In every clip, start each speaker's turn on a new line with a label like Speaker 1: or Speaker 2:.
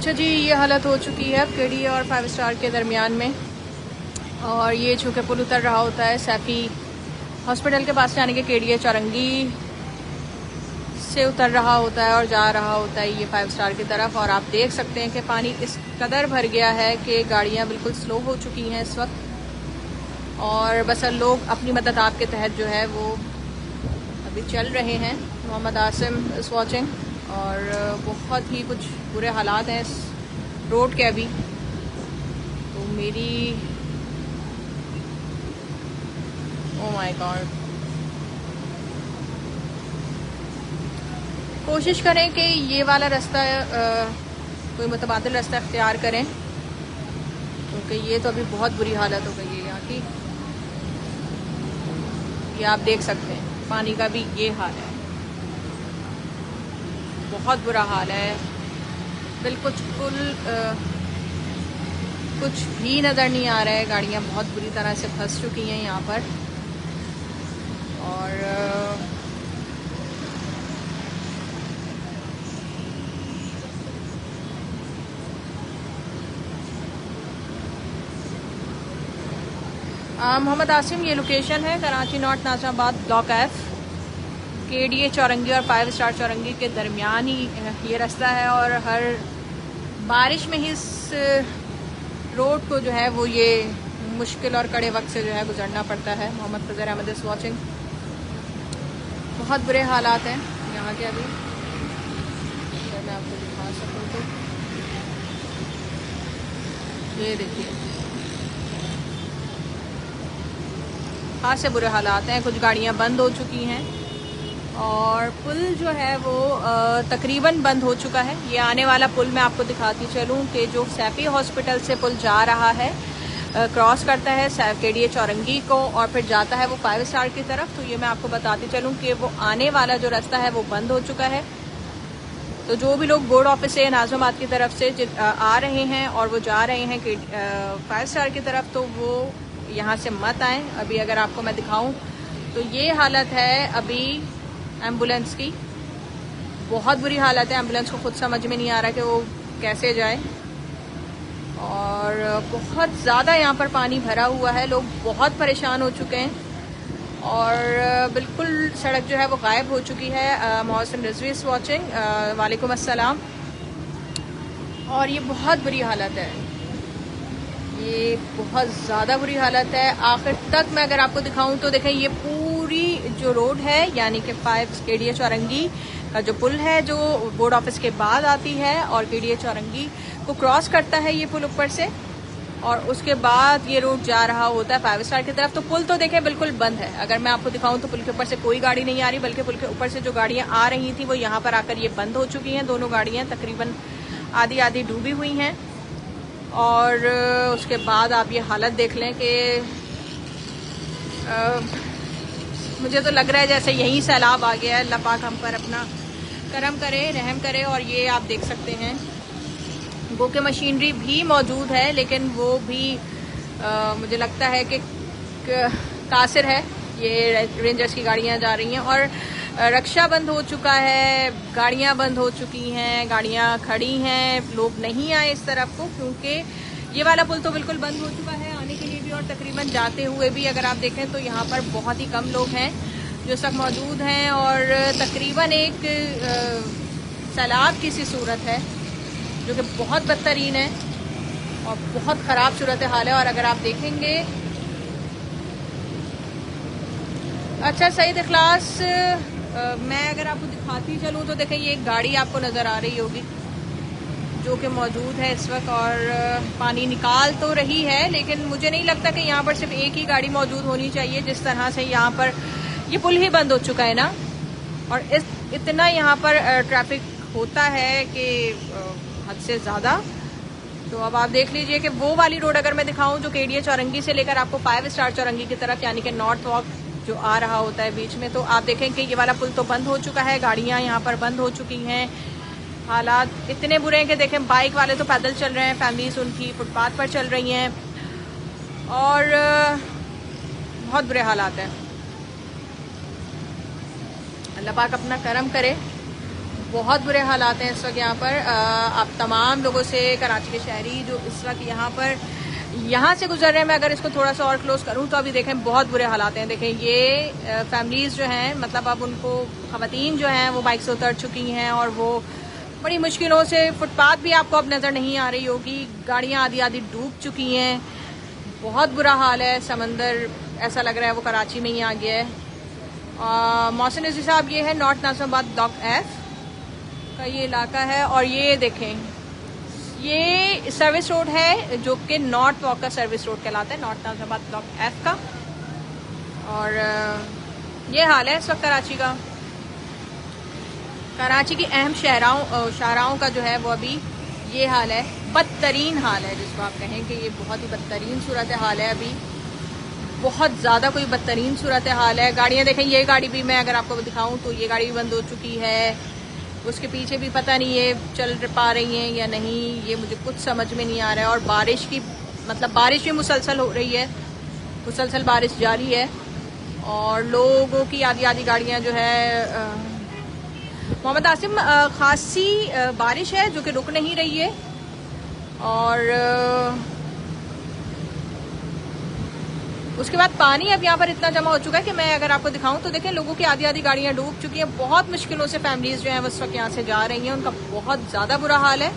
Speaker 1: अच्छा जी, ये हालत हो चुकी है अब केडी और 5 स्टार के दरमियान में। और ये चूँकि पुल उतर रहा होता है सैफी हॉस्पिटल के पास जाने के केडी चौरंगी से उतर रहा होता है और जा रहा होता है ये 5 स्टार की तरफ। और आप देख सकते हैं कि पानी इस कदर भर गया है कि गाड़ियाँ बिल्कुल स्लो हो चुकी हैं इस वक्त। और बस लोग अपनी मदद आपके तहत जो है वो अभी चल रहे हैं। मोहम्मद आसिम इज़ वॉचिंग और बहुत ही कुछ बुरे हालात हैं इस रोड के अभी। तो मेरी ओह माय गॉड, कोशिश करें कि ये वाला रास्ता कोई मुतबादिल रास्ता इख्तियार करें, क्योंकि ये तो अभी बहुत बुरी हालत हो गई है यहाँ की। ये आप देख सकते हैं पानी का भी ये हाल है, बहुत बुरा हाल है। बिल्कुल कुछ भी नज़र नहीं आ रहा है। गाड़ियाँ बहुत बुरी तरह से फंस चुकी हैं यहाँ पर। और मोहम्मद आसिम, ये लोकेशन है Karachi north Nazimabad block F, KD Chowrangi और 5 स्टार चौरंगी के दरमियान ही ये रास्ता है। और हर बारिश में ही इस रोड को जो है वो ये मुश्किल और कड़े वक्त से जो है गुजरना पड़ता है। मोहम्मद फजर अहमद इज़ वॉचिंग। बहुत बुरे हालात हैं यहाँ के अभी। अगर मैं आपको दिखा सकूँ तो ये देखिए, खास से बुरे हालात हैं। कुछ गाड़ियाँ बंद हो चुकी हैं और पुल जो है वो तकरीबन बंद हो चुका है। ये आने वाला पुल मैं आपको दिखाती चलूँ कि जो सैफी हॉस्पिटल से पुल जा रहा है, क्रॉस करता है केडी चौरंगी को और फिर जाता है वो 5 स्टार की तरफ। तो ये मैं आपको बताती चलूँ कि वो आने वाला जो रास्ता है वो बंद हो चुका है। तो जो भी लोग बोर्ड ऑफिस से नाज़िमाबाद की तरफ से आ रहे हैं और वो जा रहे हैं 5 स्टार की तरफ, तो वो यहाँ से मत आएँ। अभी अगर आपको मैं दिखाऊं तो ये हालत है अभी एम्बुलेंस की। बहुत बुरी हालत है, एम्बुलेंस को खुद समझ में नहीं आ रहा कि वो कैसे जाए। और बहुत ज़्यादा यहाँ पर पानी भरा हुआ है, लोग बहुत परेशान हो चुके हैं और बिल्कुल सड़क जो है वो गायब हो चुकी है। मोहसिन रिजवी इज़ वॉचिंग, वालेकुम अस्सलाम। और ये बहुत बुरी हालत है, ये बहुत ज़्यादा बुरी हालत है। आखिर तक मैं अगर आपको दिखाऊं तो देखें, ये पूरी जो रोड है यानी कि 5 केडी चौरंगी का जो पुल है जो बोर्ड ऑफिस के बाद आती है और केडी चौरंगी को क्रॉस करता है ये पुल ऊपर से, और उसके बाद ये रोड जा रहा होता है 5 स्टार की तरफ। तो पुल तो देखें बिल्कुल बंद है। अगर मैं आपको दिखाऊं तो पुल के ऊपर से कोई गाड़ी नहीं आ रही, बल्कि पुल के ऊपर से जो गाड़ियाँ आ रही थी वो यहाँ पर आकर ये बंद हो चुकी हैं। दोनों गाड़ियाँ तकरीबन आधी आधी डूबी हुई हैं। और उसके बाद आप ये हालत देख लें कि मुझे तो लग रहा है जैसे यहीं सैलाब आ गया है। अल्लाह पाक हम पर अपना करम करे, रहम करे। और ये आप देख सकते हैं गो के मशीनरी भी मौजूद है, लेकिन वो भी मुझे लगता है कि कासिर है। ये रेंजर्स की गाड़ियाँ जा रही हैं और रक्षा बंद हो चुका है, गाड़ियाँ बंद हो चुकी हैं, गाड़ियाँ खड़ी हैं, लोग नहीं आए इस तरफ को, क्योंकि ये वाला पुल तो बिल्कुल बंद हो चुका है आने के लिए भी। और तकरीबन जाते हुए भी अगर आप देखें तो यहाँ पर बहुत ही कम लोग हैं जो इस वक्त मौजूद हैं। और तकरीबन एक सैलाब की सी सूरत है जो कि बहुत बदतरीन है और बहुत ख़राब सूरत हाल है। और अगर आप देखेंगे, अच्छा सईद इखलास, मैं अगर आपको दिखाती चलूँ तो देखें ये एक गाड़ी आपको नज़र आ रही होगी जो कि मौजूद है इस वक्त और पानी निकाल तो रही है, लेकिन मुझे नहीं लगता कि यहाँ पर सिर्फ एक ही गाड़ी मौजूद होनी चाहिए। जिस तरह से यहाँ पर ये पुल ही बंद हो चुका है ना, और इतना यहाँ पर ट्रैफिक होता है कि हद से ज़्यादा। तो अब आप देख लीजिए कि वो वाली रोड अगर मैं दिखाऊं जो केडी चौरंगी से लेकर आपको 5 स्टार चौरंगी की तरफ यानी कि नॉर्थ वॉक जो आ रहा होता है बीच में, तो आप देखें कि ये वाला पुल तो बंद हो चुका है, गाड़ियाँ यहाँ पर बंद हो चुकी हैं। हालात इतने बुरे हैं कि देखें बाइक वाले तो पैदल चल रहे हैं, फैमिलीज उनकी फुटपाथ पर चल रही हैं और बहुत बुरे हालात हैं। अल्लाह पाक अपना करम करे। बहुत बुरे हालात हैं इस वक्त यहाँ पर। आप तमाम लोगों से, कराची के शहरी जो इस वक्त यहाँ से गुजर रहे हैं, मैं अगर इसको थोड़ा सा और क्लोज करूँ तो अभी देखें बहुत बुरे हालात हैं। देखें ये फैमिलीज़ जो हैं, मतलब अब उनको ख़वातीन जो हैं वो बाइक से उतर चुकी हैं और वो बड़ी मुश्किलों से, फुटपाथ भी आपको अब नज़र नहीं आ रही होगी, गाड़ियाँ आधी आधी डूब चुकी हैं। बहुत बुरा हाल है। समंदर ऐसा लग रहा है वो कराची में ही आ गया है। मौसम नज़ीर साहब, ये है नॉर्थ नाज़िमाबाद ब्लॉक एफ का ये इलाका है। और ये देखें, ये सर्विस रोड है जो कि नॉर्थ वॉक का सर्विस रोड कहलाता है, नॉर्थ नाज़िमाबाद ब्लॉक एफ का। और ये हाल है इस वक्त कराची का। कराची की अहम शाहराओं का जो है वो अभी ये हाल है, बदतरीन हाल है, जिसको आप कहें कि ये बहुत ही बदतरीन सूरत हाल है। अभी बहुत ज़्यादा कोई बदतरीन सूरत हाल है। गाड़ियाँ देखें, ये गाड़ी भी मैं अगर आपको दिखाऊं तो ये गाड़ी भी बंद हो चुकी है। उसके पीछे भी पता नहीं ये चल पा रही हैं या नहीं, ये मुझे कुछ समझ में नहीं आ रहा है। और बारिश की, मतलब बारिश भी मुसलसल हो रही है, मुसलसल बारिश जारी है। और लोगों की आधी आधी गाड़ियाँ जो है, मोहम्मद आसिम, खासी बारिश है जो कि रुक नहीं रही है। और उसके बाद पानी अब यहाँ पर इतना जमा हो चुका है कि मैं अगर आपको दिखाऊं तो देखें, लोगों की आधी आधी गाड़ियाँ डूब चुकी हैं। बहुत मुश्किलों से फैमिलीज जो हैं वो इस वक्त यहाँ से जा रही हैं, उनका बहुत ज़्यादा बुरा हाल है।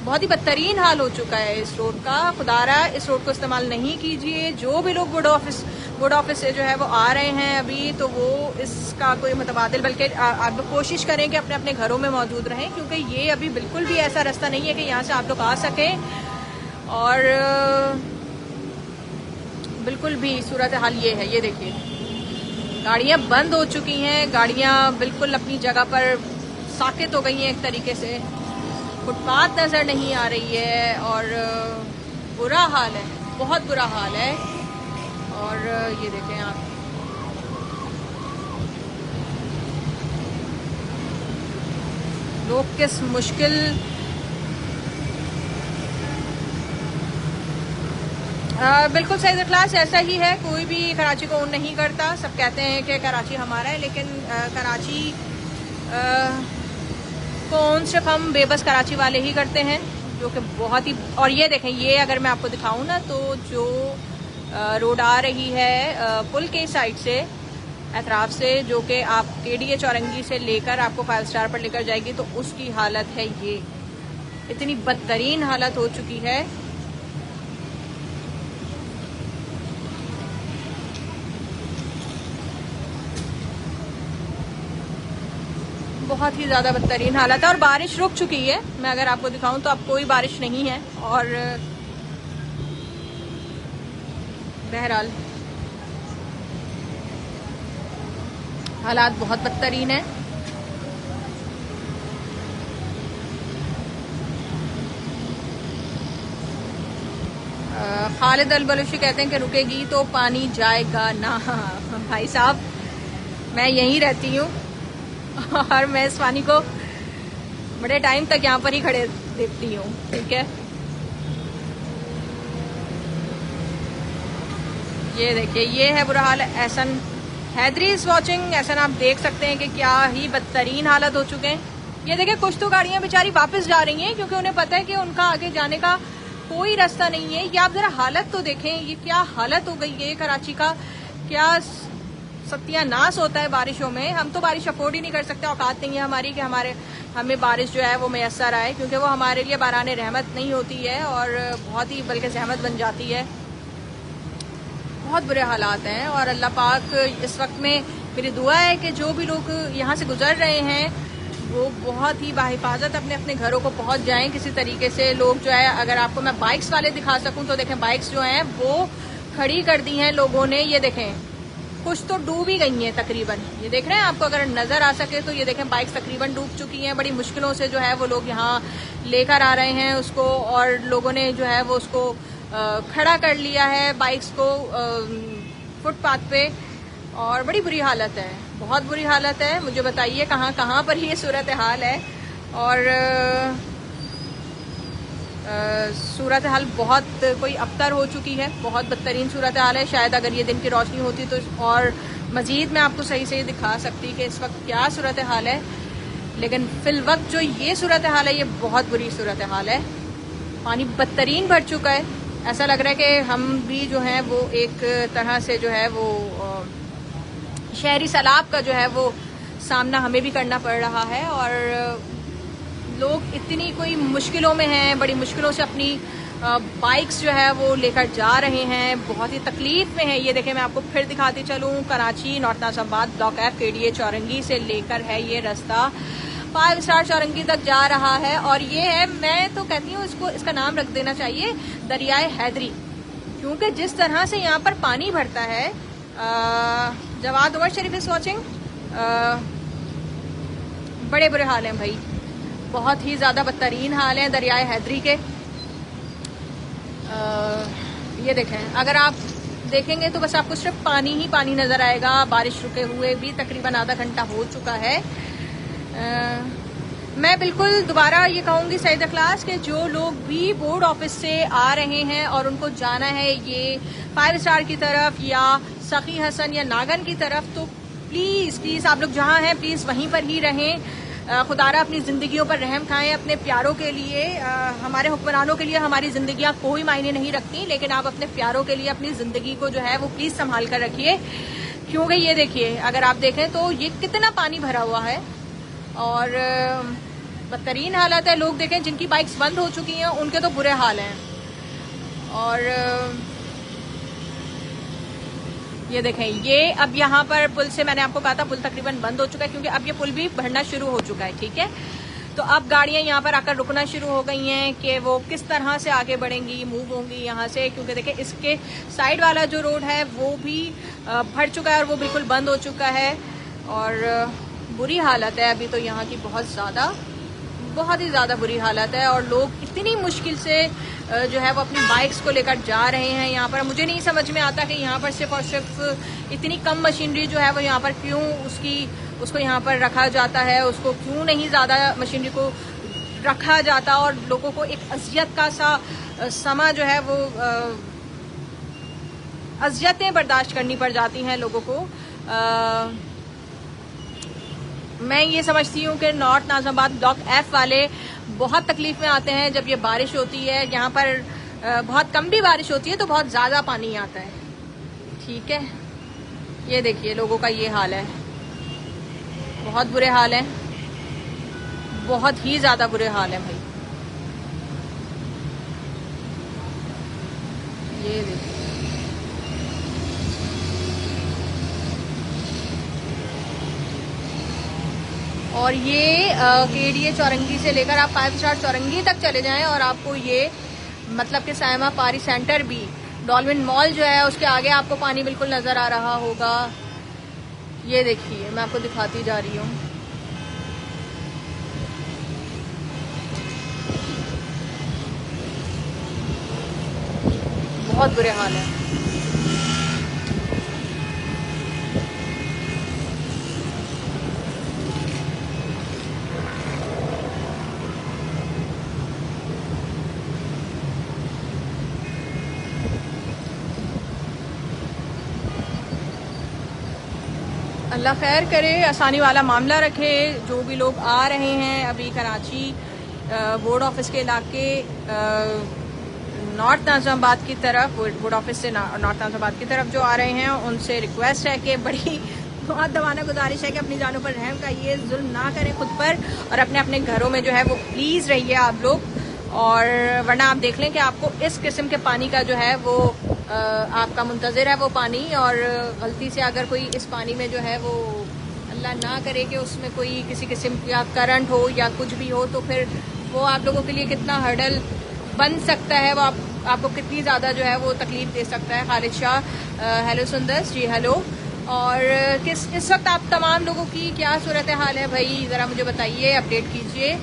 Speaker 1: बहुत ही बदतरीन हाल हो चुका है इस रोड का। खुदारा इस रोड को इस्तेमाल नहीं कीजिए। जो भी लोग वुड ऑफिस से जो है वो आ रहे हैं अभी, तो वो इसका कोई मुतबादिल, बल्कि आप कोशिश करें कि अपने अपने घरों में मौजूद रहें, क्योंकि ये अभी बिल्कुल भी ऐसा रास्ता नहीं है कि यहाँ से आप लोग आ सकें। और बिल्कुल भी सूरत हाल ये है। ये देखिए, गाड़ियाँ बंद हो चुकी हैं, गाड़ियाँ बिल्कुल अपनी जगह पर साकित हो गई हैं एक तरीके से। फुटपाथ नज़र नहीं आ रही है और बुरा हाल है, बहुत बुरा हाल है। और ये देखें आप, लोग किस मुश्किल, बिल्कुल सही इख्लास, ऐसा ही है। कोई भी कराची को ओन नहीं करता। सब कहते हैं कि कराची हमारा है, लेकिन कराची को ओन सिर्फ हम बेबस कराची वाले ही करते हैं, जो कि बहुत ही। और ये देखें, ये अगर मैं आपको दिखाऊं ना, तो जो रोड आ रही है पुल के साइड से, एतराफ से, जो कि आप केडीए चौरंगी से लेकर आपको 5 स्टार पर लेकर जाएगी, तो उसकी हालत है ये। इतनी बदतरीन हालत हो चुकी है। बहुत ही ज़्यादा बदतरीन हालत है। और बारिश रुक चुकी है। मैं अगर आपको दिखाऊं तो अब कोई बारिश नहीं है। और बहरहाल हालात बहुत बदतरीन है। खालिद अल बलूची कहते हैं कि रुकेगी तो पानी जाएगा ना। भाई साहब, मैं यहीं रहती हूँ और मैं इस पानी को बड़े टाइम तक यहाँ पर ही खड़े देखती हूँ। ठीक है, ये देखिए, ये है बुरा हाल। Ehsan Haideri is watching. एहसन, आप देख सकते हैं कि क्या ही बदतरीन हालत हो चुके हैं। ये देखिए, कुछ तो गाड़ियां बेचारी वापस जा रही हैं क्योंकि उन्हें पता है कि उनका आगे जाने का कोई रास्ता नहीं है। ये आप जरा हालत तो देखें, ये क्या हालत हो गई है कराची का। क्या सत्यानाश होता है बारिशों में। हम तो बारिश अफोर्ड ही नहीं कर सकते, औकात नहीं है हमारी कि हमें बारिश जो है वो मैसर आए, क्योंकि वो हमारे लिए बाराने रहमत नहीं होती है और बहुत ही बल्कि जहमत बन जाती है। बहुत बुरे हालात हैं। और अल्लाह पाक इस वक्त में, मेरी दुआ है कि जो भी लोग यहाँ से गुजर रहे हैं वो बहुत ही बाहिफाजत अपने अपने घरों को पहुँच जाएं किसी तरीके से। लोग जो है, अगर आपको मैं बाइक्स वाले दिखा सकूँ तो देखें, बाइक्स जो हैं वो खड़ी कर दी हैं लोगों ने। ये देखें, कुछ तो डूब ही गई हैं तकरीबन। ये देख रहे हैं, आपको अगर नज़र आ सके तो ये देखें, बाइक्स तकरीबन डूब चुकी हैं। बड़ी मुश्किलों से जो है वो लोग यहाँ लेकर आ रहे हैं उसको, और लोगों ने जो है वो उसको खड़ा कर लिया है बाइक्स को फुटपाथ पे। और बड़ी बुरी हालत है, बहुत बुरी हालत है। मुझे बताइए कहाँ पर ये सूरत हाल है। और सूरत हाल बहुत कोई अबतर हो चुकी है, बहुत बदतरीन सूरत हाल है। शायद अगर ये दिन की रोशनी होती तो और मज़ीद मैं आपको सही दिखा सकती कि इस वक्त क्या सूरत हाल है। लेकिन फिल वक्त जो ये सूरत हाल है, ये बहुत बुरी सूरत हाल है। पानी बदतरीन भर चुका है। ऐसा लग रहा है कि हम भी जो है वो एक तरह से जो है वो शहरी सैलाब का जो है वो सामना हमें भी करना पड़ रहा है। और लोग इतनी कोई मुश्किलों में हैं, बड़ी मुश्किलों से अपनी बाइक्स जो है वो लेकर जा रहे हैं, बहुत ही तकलीफ में है। ये देखें, मैं आपको फिर दिखाती चलूँ, Karachi north Nazimabad block F KDA चौरंगी से लेकर है ये रास्ता 5 स्टार चौरंगी तक जा रहा है। और ये है, मैं तो कहती हूँ इसका नाम रख देना चाहिए दरियाए हैदरी, क्योंकि जिस तरह से यहाँ पर पानी भरता है। जवाद उमर शरीफ इज वॉचिंग। बड़े बुरे हाल हैं भाई, बहुत ही ज़्यादा बदतरीन हाल हैं दरियाए हैदरी के। ये देखें, अगर आप देखेंगे तो बस आपको सिर्फ पानी ही पानी नज़र आएगा। बारिश रुके हुए भी तकरीबन आधा घंटा हो चुका है। मैं बिल्कुल दोबारा ये कहूँगी सईद अखलास के जो लोग भी बोर्ड ऑफिस से आ रहे हैं और उनको जाना है ये 5 स्टार की तरफ या सखी हसन या नागन की तरफ, तो प्लीज़ प्लीज़ आप लोग जहाँ हैं प्लीज़ वहीं पर ही रहें। खुदारा अपनी ज़िंदगियों पर रहम खाएं अपने प्यारों के लिए। हमारे हुक्मरानों के लिए हमारी ज़िंदगियाँ कोई मायने नहीं रखती, लेकिन आप अपने प्यारों के लिए अपनी ज़िंदगी को जो है वो प्लीज़ संभाल कर रखिए। क्योंकि ये देखिए, अगर आप देखें तो ये कितना पानी भरा हुआ है और बदतरीन हालत है। लोग देखें जिनकी बाइक्स बंद हो चुकी हैं उनके तो बुरे हाल हैं। और ये देखें, ये अब यहाँ पर पुल से, मैंने आपको कहा था पुल तकरीबन बंद हो चुका है, क्योंकि अब ये पुल भी भरना शुरू हो चुका है। ठीक है, तो अब गाड़ियाँ यहाँ पर आकर रुकना शुरू हो गई हैं कि वो किस तरह से आगे बढ़ेंगी, मूव होंगी यहाँ से। क्योंकि देखें इसके साइड वाला जो रोड है वो भी भर चुका है और वो बिल्कुल बंद हो चुका है। और बुरी हालत है अभी तो यहाँ की, बहुत ही ज़्यादा बुरी हालत है। और लोग इतनी मुश्किल से जो है वो अपनी बाइक्स को लेकर जा रहे हैं यहाँ पर। मुझे नहीं समझ में आता कि यहाँ पर सिर्फ और सिर्फ इतनी कम मशीनरी जो है वो यहाँ पर क्यों उसको यहाँ पर रखा जाता है, उसको क्यों नहीं ज़्यादा मशीनरी को रखा जाता और लोगों को एक अजियत का सा समा जो है वो अजियतें बर्दाश्त करनी पड़ जाती हैं लोगों को। मैं ये समझती हूँ कि नॉर्थ नाज़िमाबाद ब्लॉक F वाले बहुत तकलीफ में आते हैं जब ये बारिश होती है। यहाँ पर बहुत कम भी बारिश होती है तो बहुत ज़्यादा पानी आता है। ठीक है, ये देखिए लोगों का ये हाल है, बहुत बुरे हाल हैं, बहुत ही ज़्यादा बुरे हाल हैं भाई। ये देखिए, और ये KDA चौरंगी से लेकर आप 5 स्टार चौरंगी तक चले जाएं और आपको ये मतलब कि सायमा पारी सेंटर भी, डॉल्फिन मॉल जो है उसके आगे आपको पानी बिल्कुल नज़र आ रहा होगा। ये देखिए, मैं आपको दिखाती जा रही हूँ। बहुत बुरे हाल है। अल्लाह खैर करे, आसानी वाला मामला रखे। जो भी लोग आ रहे हैं अभी कराची बोर्ड ऑफिस के इलाके नॉर्थ नाज़िमाबाद की तरफ, बोर्ड ऑफिस से नॉर्थ नाज़िमाबाद की तरफ जो आ रहे हैं, उनसे रिक्वेस्ट है कि बड़ी बहुत दवाना गुजारिश है कि अपनी जानों पर रहम खाइए, जुल्म ना करें खुद पर और अपने अपने घरों में जो है वो प्लीज़ रहिए आप लोग। और वरना आप देख लें कि आपको इस किस्म के पानी का जो है वो आपका मुंतज़िर है वो पानी। और गलती से अगर कोई इस पानी में जो है वो अल्लाह ना करे कि उसमें कोई किसी किस्म का करंट हो या कुछ भी हो, तो फिर वो आप लोगों के लिए कितना हर्डल बन सकता है, वो आपको कितनी ज़्यादा जो है वो तकलीफ़ दे सकता है। खालिद शाह, हेलो सुंदर जी, हेलो। और इस वक्त आप तमाम लोगों की क्या सूरत हाल है भाई, ज़रा मुझे बताइए, अपडेट कीजिए।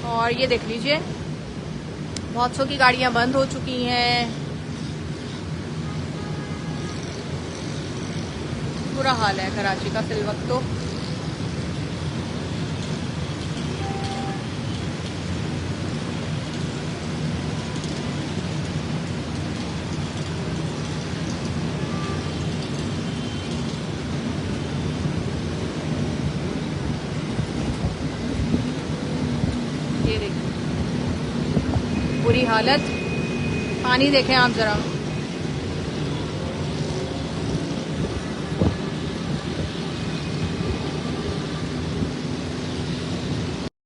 Speaker 1: और ये देख लीजिए, बहुत सौ की गाड़ियाँ बंद हो चुकी हैं, बुरा हाल है कराची का फिल वक्त तो। बुरी हालत। पानी देखें आप ज़रा।